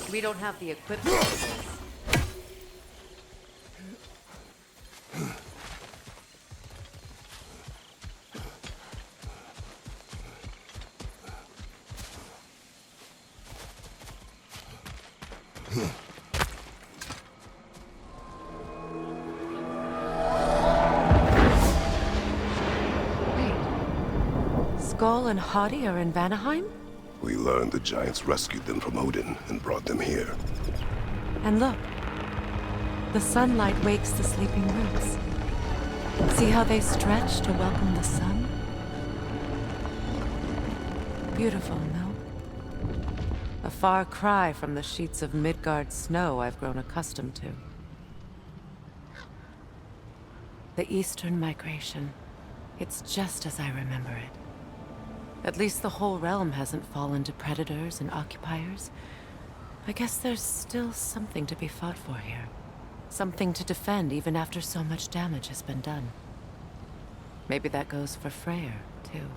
We don't have the equipment for this. Skull and Hadi are in Vanaheim? We learned the giants rescued them from Odin and brought them here. And look. The sunlight wakes the sleeping roots. See how they stretch to welcome the sun? Beautiful, no? A far cry from the sheets of Midgard snow I've grown accustomed to. The Eastern migration. It's just as I remember it. At least the whole realm hasn't fallen to predators and occupiers. I guess there's still something to be fought for here. Something to defend even after so much damage has been done. Maybe that goes for Freyr, too.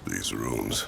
These rooms.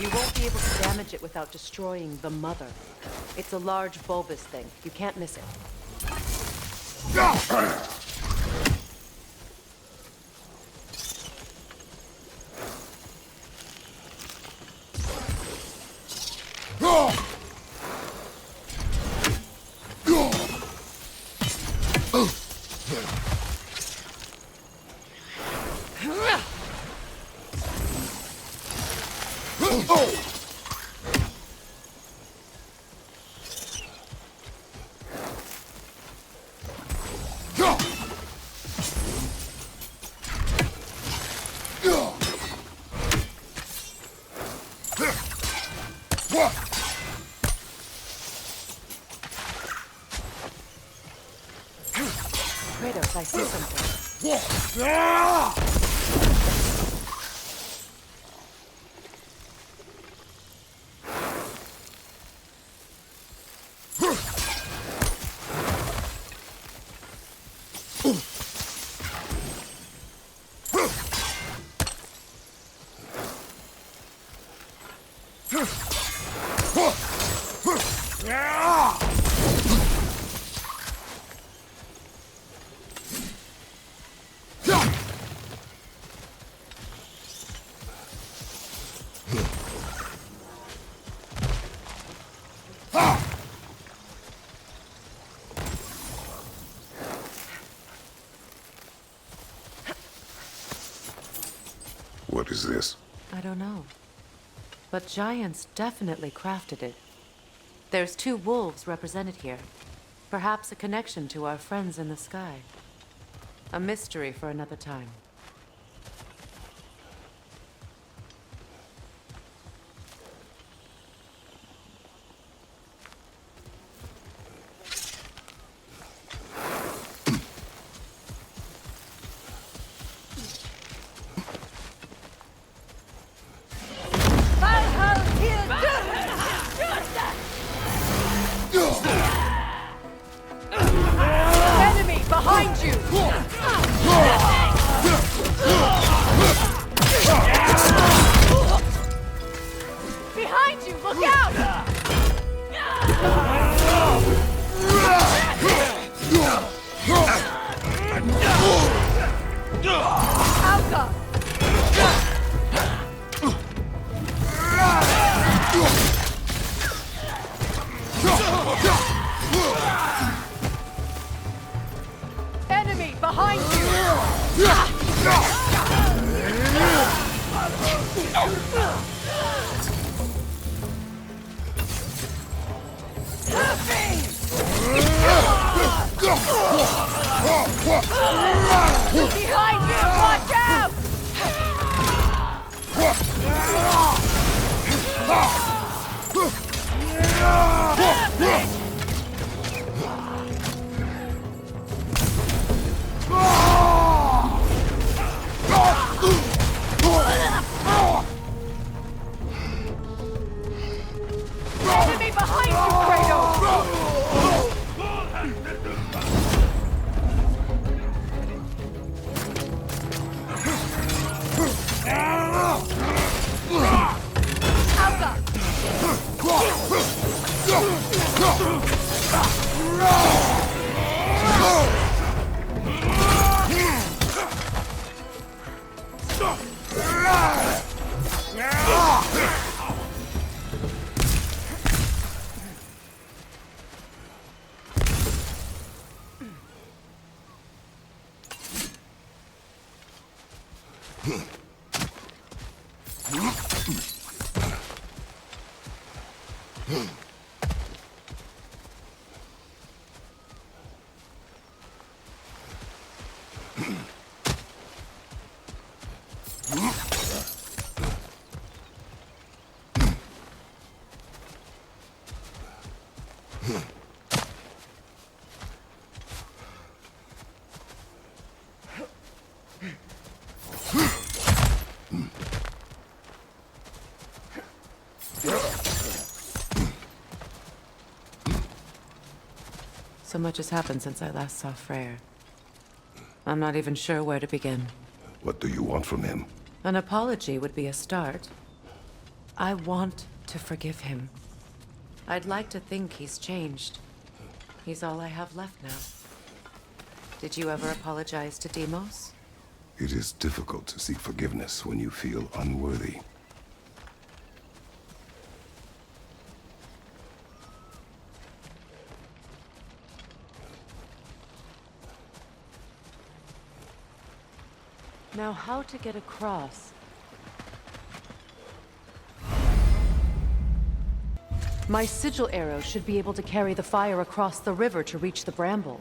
You won't be able to damage it without destroying the mother. It's a large bulbous thing. You can't miss it. Kratos, I see something. What is this? I don't know. But giants definitely crafted it. There's 2 wolves represented here. Perhaps a connection to our friends in the sky. A mystery for another time. Enemy behind you! So much has happened since I last saw Freyr. I'm not even sure where to begin. What do you want from him? An apology would be a start. I want to forgive him. I'd like to think he's changed. He's all I have left now. Did you ever apologize to Deimos? It is difficult to seek forgiveness when you feel unworthy. Now, how to get across? My sigil arrow should be able to carry the fire across the river to reach the bramble.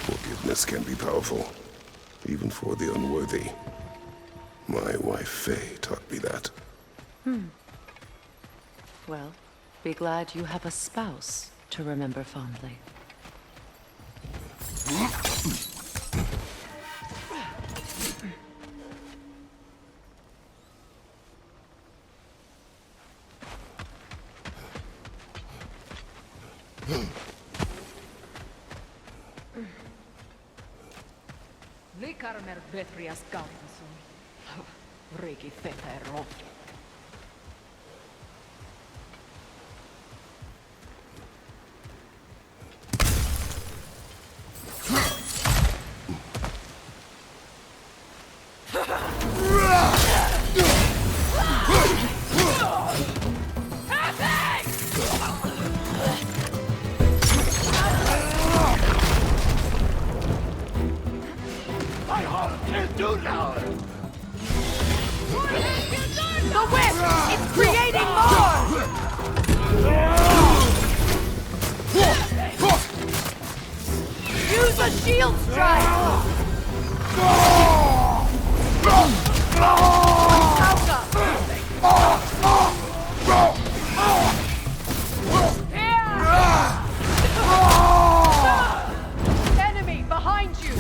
Forgiveness can be powerful, even for the unworthy. My wife Faye taught me that. Well, be glad you have a spouse to remember fondly. Likarmer Betrias Gardason. Riki Fetero. The whip! It's creating more! Use a shield strike! Enemy behind you!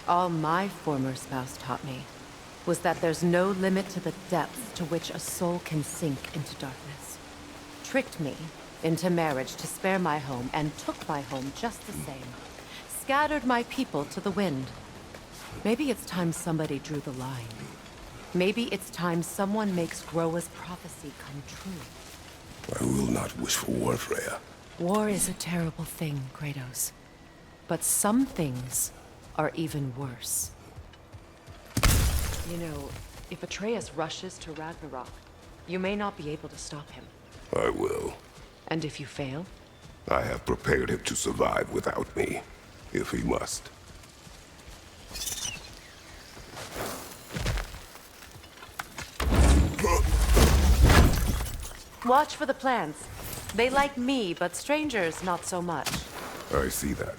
All my former spouse taught me was that there's no limit to the depths to which a soul can sink into darkness. Tricked me into marriage to spare my home and took my home just the same. Scattered my people to the wind. Maybe it's time somebody drew the line. Maybe it's time someone makes Groa's prophecy come true. I will not wish for war, Freya. War is a terrible thing, Kratos. But some things are even worse. You know, If Atreus rushes to Ragnarok, you may not be able to stop him. I will. And if you fail? I have prepared him to survive without me, if he must. Watch for the plants. They like me, but strangers not so much. I see that.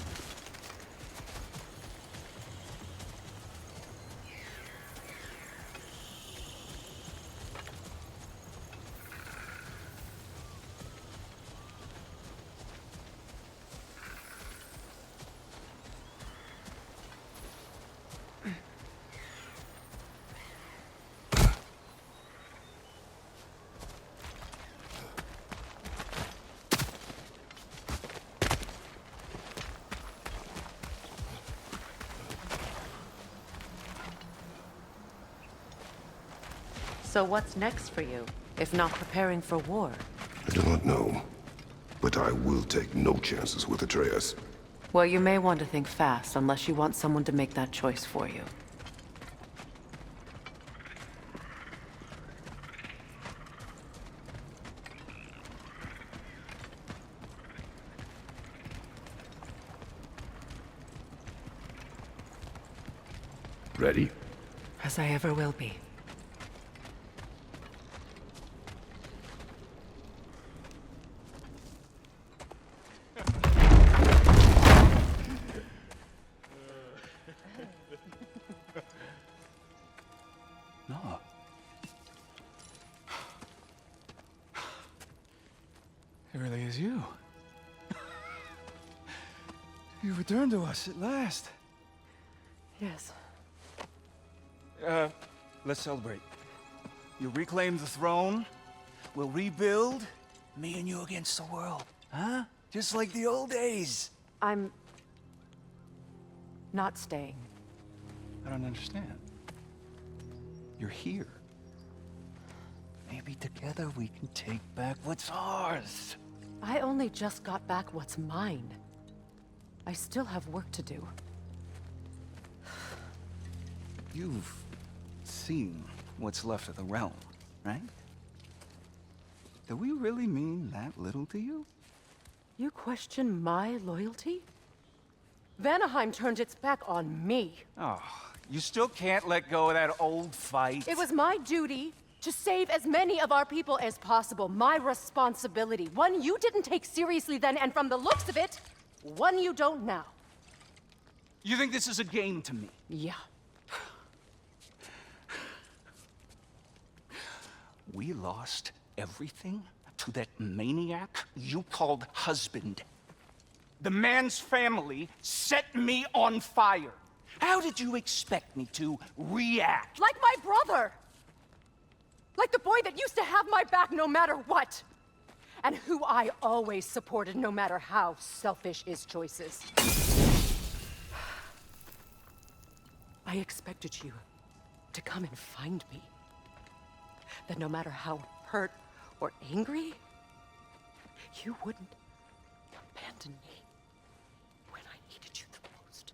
So what's next for you, if not preparing for war? I do not know, but I will take no chances with Atreus. Well, you may want to think fast, unless you want someone to make that choice for you. Ready? As I ever will be. No. It really is you. You returned to us at last. Yes. Let's celebrate. You reclaim the throne. We'll rebuild. Me and you against the world. Huh? Just like the old days. I'm... not staying. I don't understand. You're here. Maybe together we can take back what's ours. I only just got back what's mine. I still have work to do. You've seen what's left of the realm, right? Do we really mean that little to you? You question my loyalty? Vanaheim turned its back on me. Oh, you still can't let go of that old fight. It was my duty to save as many of our people as possible. My responsibility. One you didn't take seriously then, and from the looks of it, one you don't now. You think this is a game to me? Yeah. We lost everything to that maniac you called husband. The man's family set me on fire. How did you expect me to react? Like my brother! Like the boy that used to have my back no matter what! And who I always supported no matter how selfish his choices. I expected you to come and find me. That no matter how hurt or angry, you wouldn't abandon me when I needed you the most.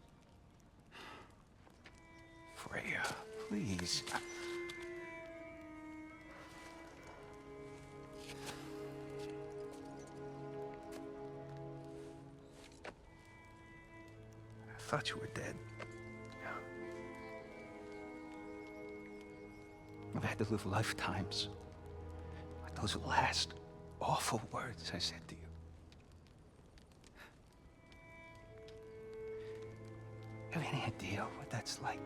Freya, please. I thought you were dead. I've had to live lifetimes with those last awful words I said to you. You have any idea what that's like?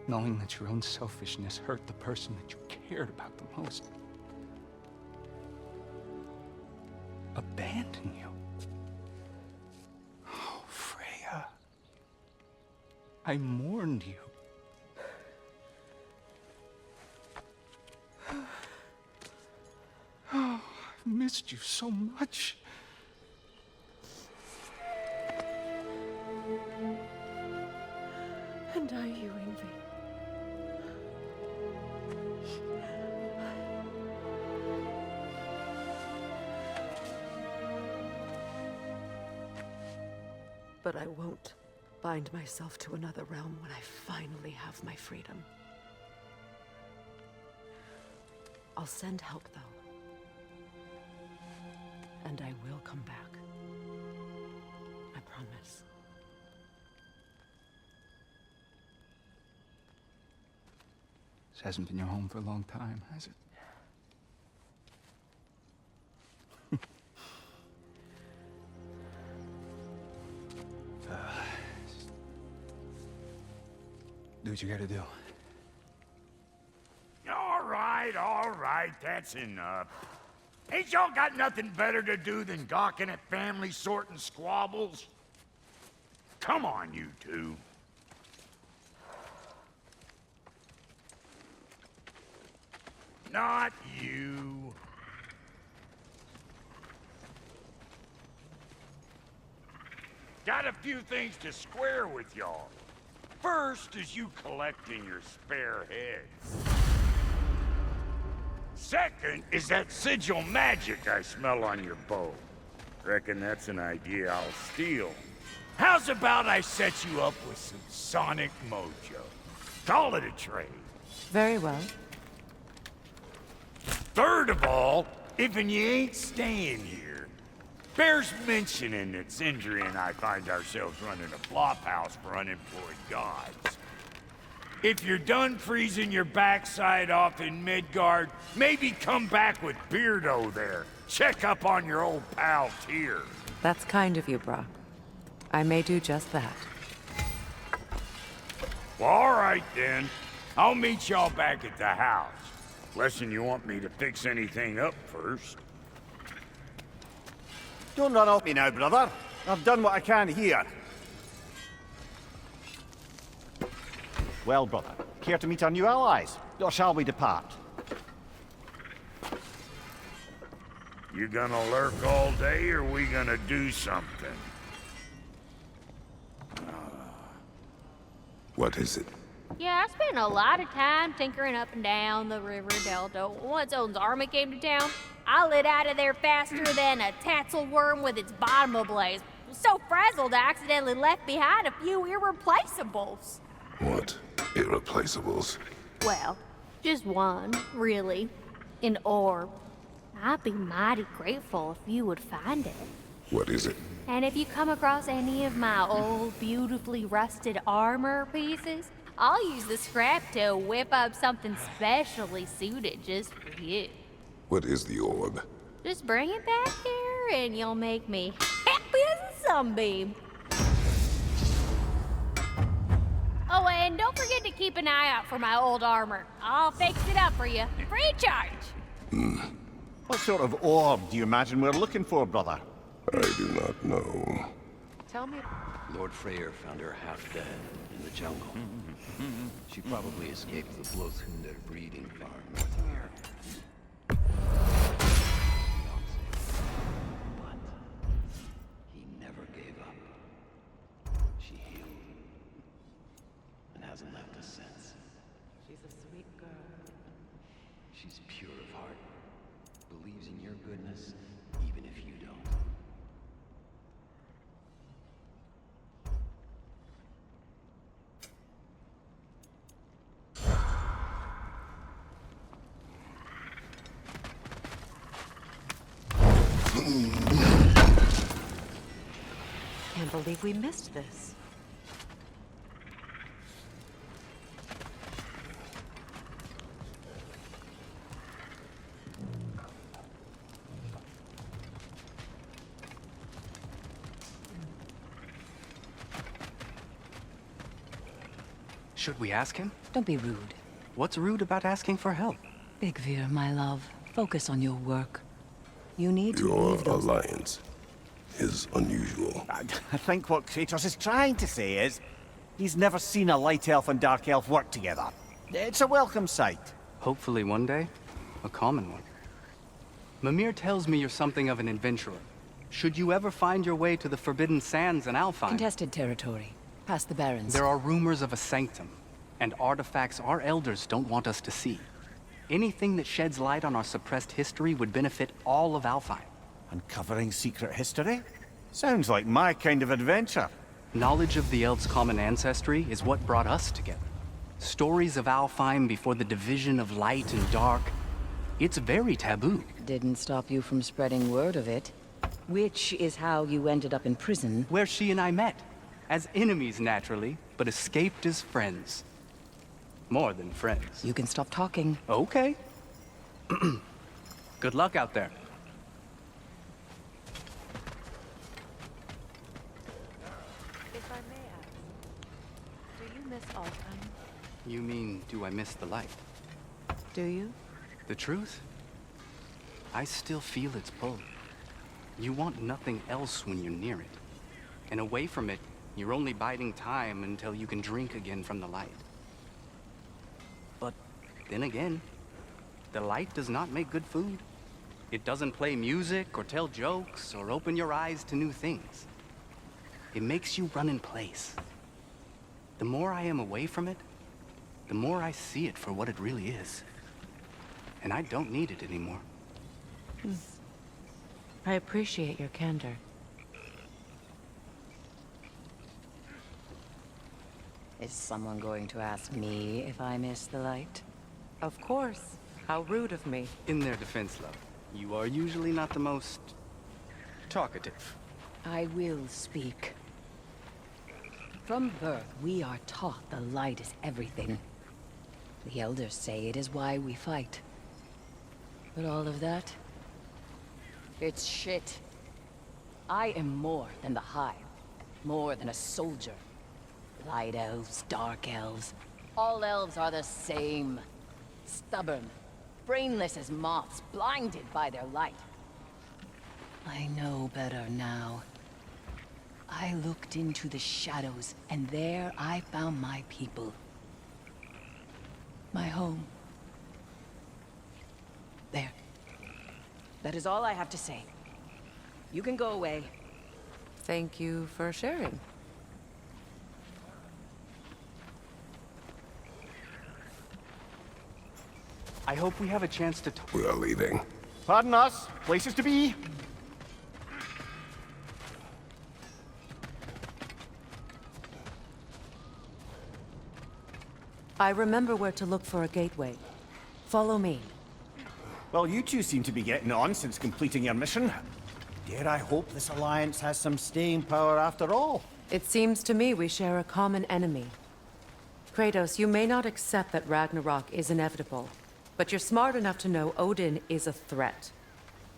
Knowing that your own selfishness hurt the person that you cared about the most. Abandon you. Oh, Freya. I mourned you. Oh, I've missed you so much. And I you, Envy. But I won't bind myself to another realm when I finally have my freedom. I'll send help, though. And I will come back. I promise. This hasn't been your home for a long time, has it? Do what you gotta do. All right, that's enough. Ain't y'all got nothing better to do than gawking at family sorting squabbles? Come on, you two. Not you. Got a few things to square with y'all. First is you collecting your spare heads. Second is that sigil magic I smell on your bow. Reckon that's an idea I'll steal. How's about I set you up with some sonic mojo? Call it a trade. Very well. Third of all, if you ain't staying here, bears mentioning that Sindri and I find ourselves running a flop house for unemployed gods. If you're done freezing your backside off in Midgard, maybe come back with Beardo there. Check up on your old pal Tyr. That's kind of you, Brock. I may do just that. Well, all right then. I'll meet y'all back at the house. Lesson you want me to fix anything up first. Don't run off me now, brother. I've done what I can here. Well, brother, care to meet our new allies? Or shall we depart? You gonna lurk all day, or we gonna do something? What is it? Yeah, I spent a lot of time tinkering up and down the river delta. Once Odin's army came to town, I lit out of there faster than a tassel worm with its bottom ablaze. So frazzled, I accidentally left behind a few irreplaceables. What? Irreplaceables? Well, just one, really. An orb. I'd be mighty grateful if you would find it. What is it? And if you come across any of my old, beautifully rusted armor pieces, I'll use the scrap to whip up something specially suited just for you. What is the orb? Just bring it back here and you'll make me happy as a sunbeam. Oh, and don't forget to keep an eye out for my old armor. I'll fix it up for you, free of charge. What sort of orb do you imagine we're looking for, brother? I do not know. Tell me. Lord Freyr found her half dead in the jungle. She probably escaped the Blothunder breeding farm north of here. But he never gave up. She healed and hasn't left us since. She's a sweet girl. She's pure of heart, believes in your goodness, even if you don't. Can't believe we missed this. Should we ask him? Don't be rude. What's rude about asking for help? Big Veer, my love. Focus on your work. You need to Your leave those... alliance is unusual. I think what Kratos is trying to say is, he's never seen a light elf and dark elf work together. It's a welcome sight. Hopefully one day, a common one. Mimir tells me you're something of an adventurer. Should you ever find your way to the Forbidden Sands in Alfheim... Contested territory. Past the Barrens. There are rumors of a sanctum, and artifacts our elders don't want us to see. Anything that sheds light on our suppressed history would benefit all of Alfheim. Uncovering secret history? Sounds like my kind of adventure. Knowledge of the elves' common ancestry is what brought us together. Stories of Alfheim before the division of light and dark. It's very taboo. Didn't stop you from spreading word of it. Which is how you ended up in prison. Where she and I met. As enemies, naturally, but escaped as friends. More than friends. You can stop talking. Okay. Good luck out there. If I may ask, do you miss Alfheim? You mean, do I miss the light? Do you? The truth? I still feel its pull. You want nothing else when you're near it. And away from it, you're only biding time until you can drink again from the light. But then again, the light does not make good food. It doesn't play music or tell jokes or open your eyes to new things. It makes you run in place. The more I am away from it, the more I see it for what it really is. And I don't need it anymore. I appreciate your candor. Is someone going to ask me if I miss the light? Of course. How rude of me. In their defense, love, you are usually not the most talkative. I will speak. From birth, we are taught the light is everything. The elders say it is why we fight. But all of that, it's shit. I am more than the Hive. More than a soldier. Light elves, dark elves. All elves are the same. Stubborn. Brainless as moths, blinded by their light. I know better now. I looked into the shadows, and there I found my people. My home. There. That is all I have to say. You can go away. Thank you for sharing. I hope we have a chance to talk. We are leaving. Pardon us. Places to be. I remember where to look for a gateway. Follow me. Well, you two seem to be getting on since completing your mission. Dare I hope this alliance has some staying power after all? It seems to me we share a common enemy. Kratos, you may not accept that Ragnarok is inevitable, but you're smart enough to know Odin is a threat.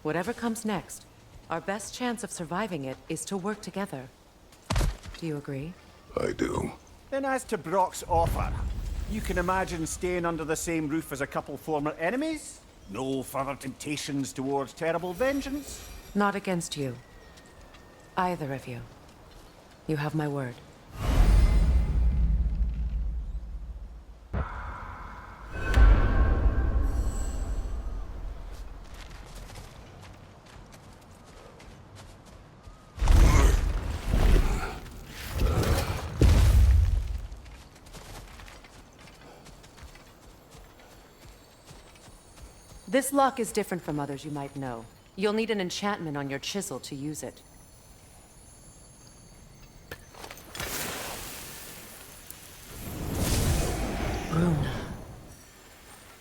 Whatever comes next, our best chance of surviving it is to work together. Do you agree? I do. Then as to Brock's offer, you can imagine staying under the same roof as a couple former enemies? No further temptations towards terrible vengeance? Not against you. Either of you. You have my word. This lock is different from others you might know. You'll need an enchantment on your chisel to use it. Bruna.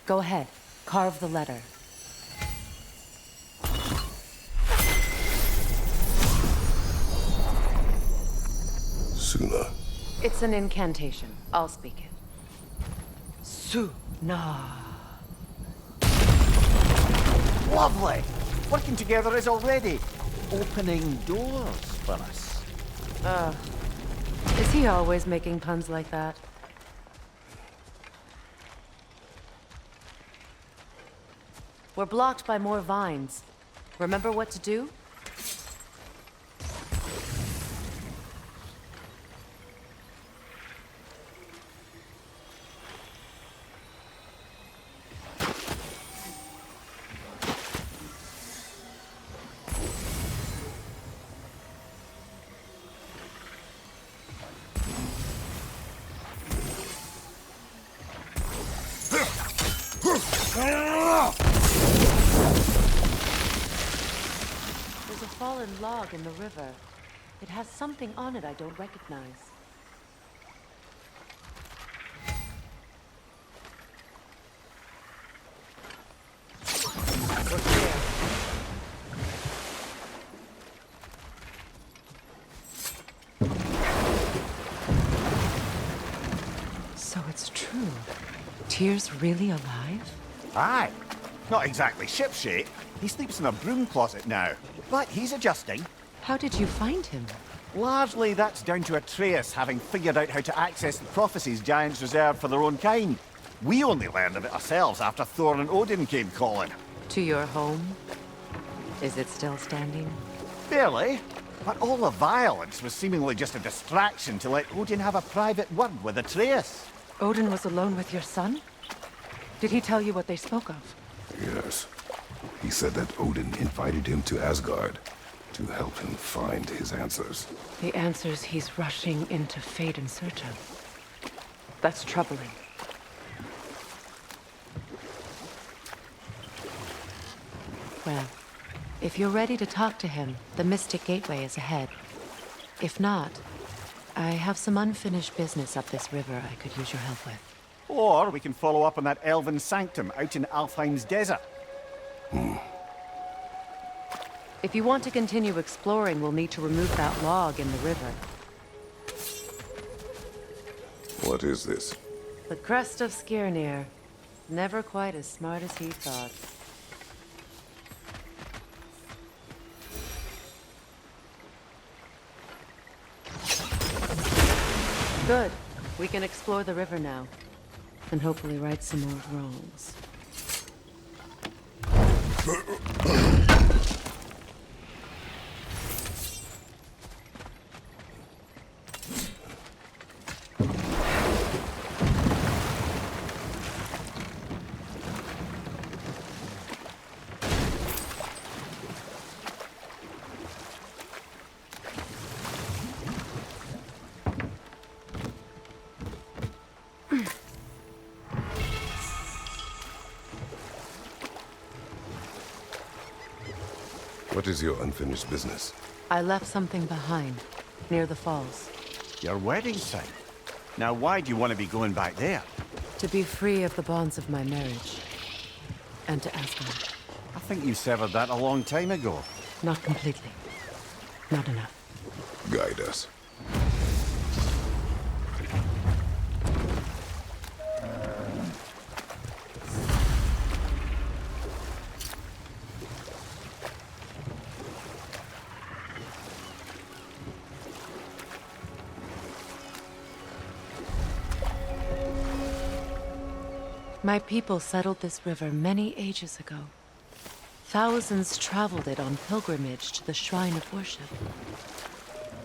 Go ahead. Carve the letter. Suna. It's an incantation. I'll speak it. Suna. Lovely! Working together is already opening doors for us. Is he always making puns like that? We're blocked by more vines. Remember what to do? There's a fallen log in the river. It has something on it I don't recognize. What's there? So it's true. Tyr's really alive? Aye. Not exactly shipshape. He sleeps in a broom closet now. But he's adjusting. How did you find him? Largely, that's down to Atreus having figured out how to access the prophecies giants reserved for their own kind. We only learned of it ourselves after Thor and Odin came calling. To your home? Is it still standing? Barely. But all the violence was seemingly just a distraction to let Odin have a private word with Atreus. Odin was alone with your son? Did he tell you what they spoke of? Yes. He said that Odin invited him to Asgard to help him find his answers. The answers he's rushing into fate in search of. That's troubling. Well, if you're ready to talk to him, the Mystic Gateway is ahead. If not, I have some unfinished business up this river I could use your help with. Or we can follow up on that elven sanctum out in Alfheim's desert. If you want to continue exploring, we'll need to remove that log in the river. What is this? The crest of Skirnir. Never quite as smart as he thought. Good. We can explore the river now. And hopefully right some old wrongs. What is your unfinished business? I left something behind, near the falls. Your wedding site. Now why do you want to be going back there? To be free of the bonds of my marriage. And to Asgard. I think you severed that a long time ago. Not completely. Not enough. Guide us. My people settled this river many ages ago. Thousands traveled it on pilgrimage to the shrine of worship.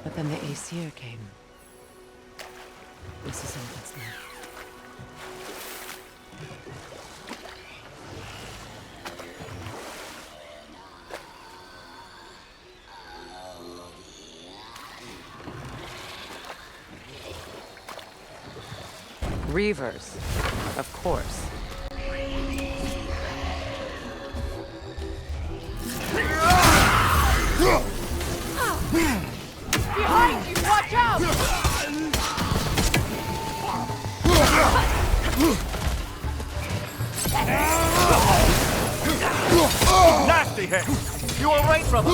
But then the Aesir came. This is all that's left. Reavers, of course. Behind you! Watch out! Nasty hit! You all right, brother?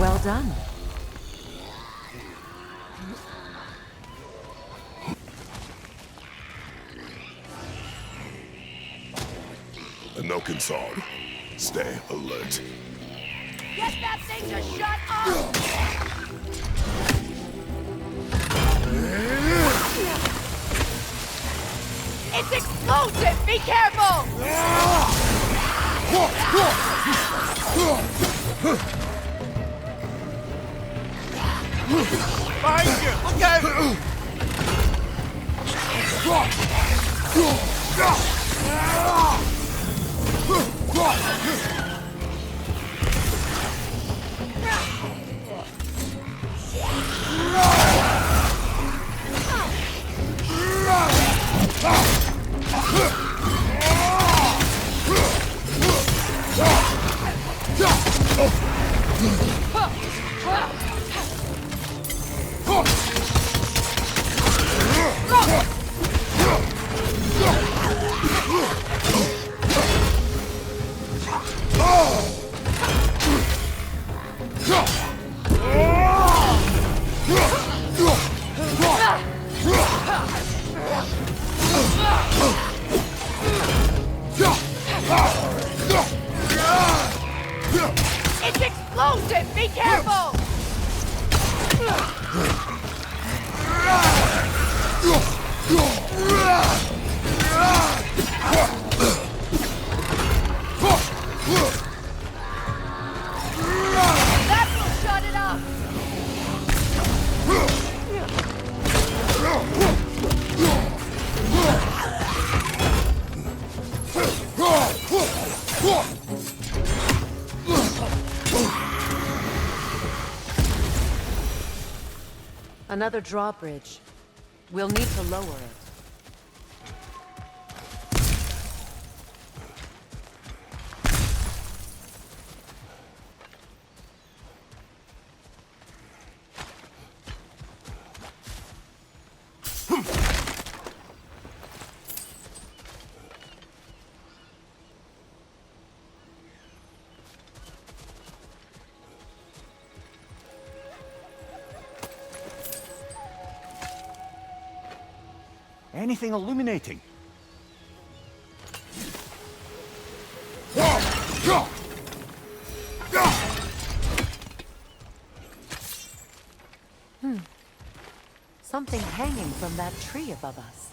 Well done. Anokinsong. Stay alert. Get that thing to shut up! It's explosive! Be careful! Behind you! Look out! It's explosive! Be careful! That will shut it up! Another drawbridge. We'll need to lower it. Anything illuminating? Something hanging from that tree above us.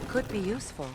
Could be useful.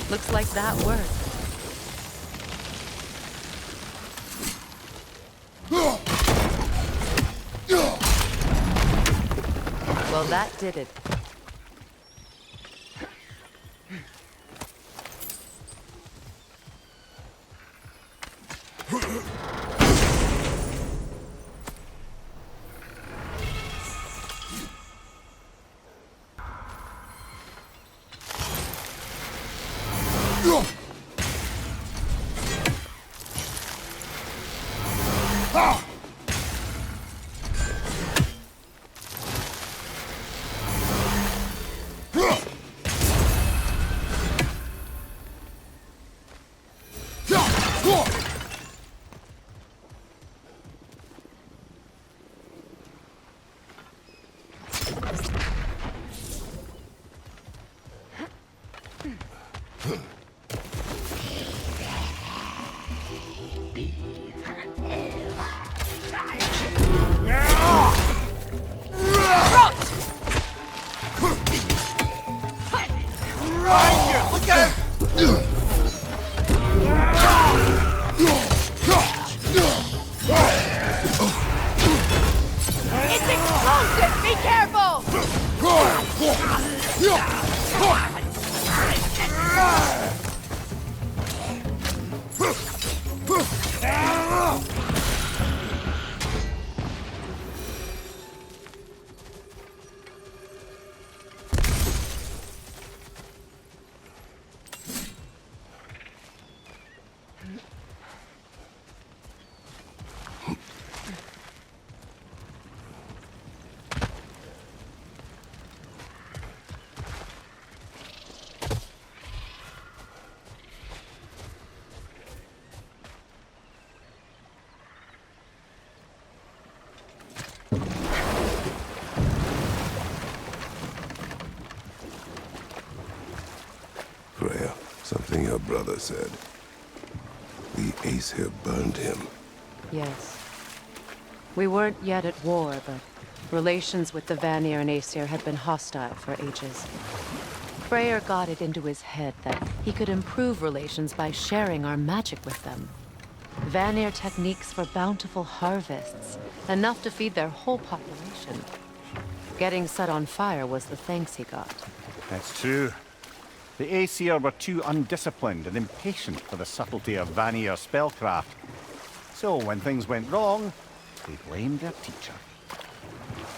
Looks like that worked. Well, that did it. It's explosive! Be careful! Freya, something your brother said. The Aesir burned him. Yes. We weren't yet at war, but relations with the Vanir and Aesir had been hostile for ages. Freyr got it into his head that he could improve relations by sharing our magic with them. Vanir techniques for bountiful harvests, enough to feed their whole population. Getting set on fire was the thanks he got. That's true. The Aesir were too undisciplined and impatient for the subtlety of Vanir spellcraft. So when things went wrong, they blamed their teacher.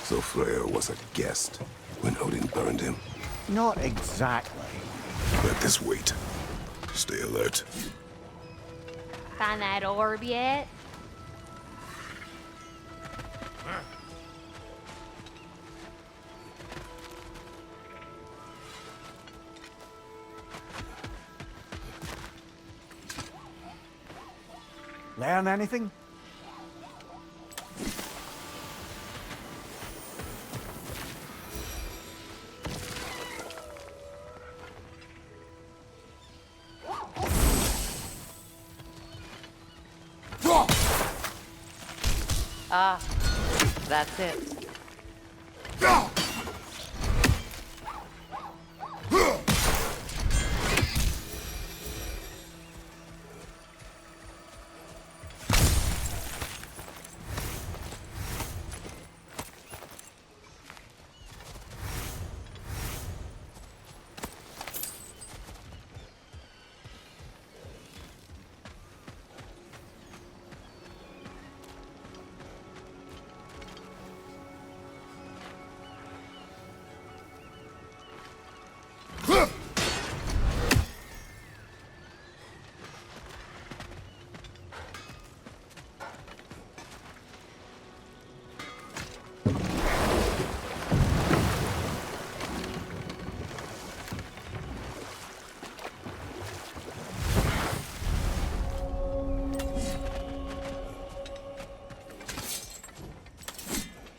So Freyr was a guest when Odin burned him. Not exactly. Let this wait. Stay alert. Find that orb yet? Learn anything? Ah, that's it.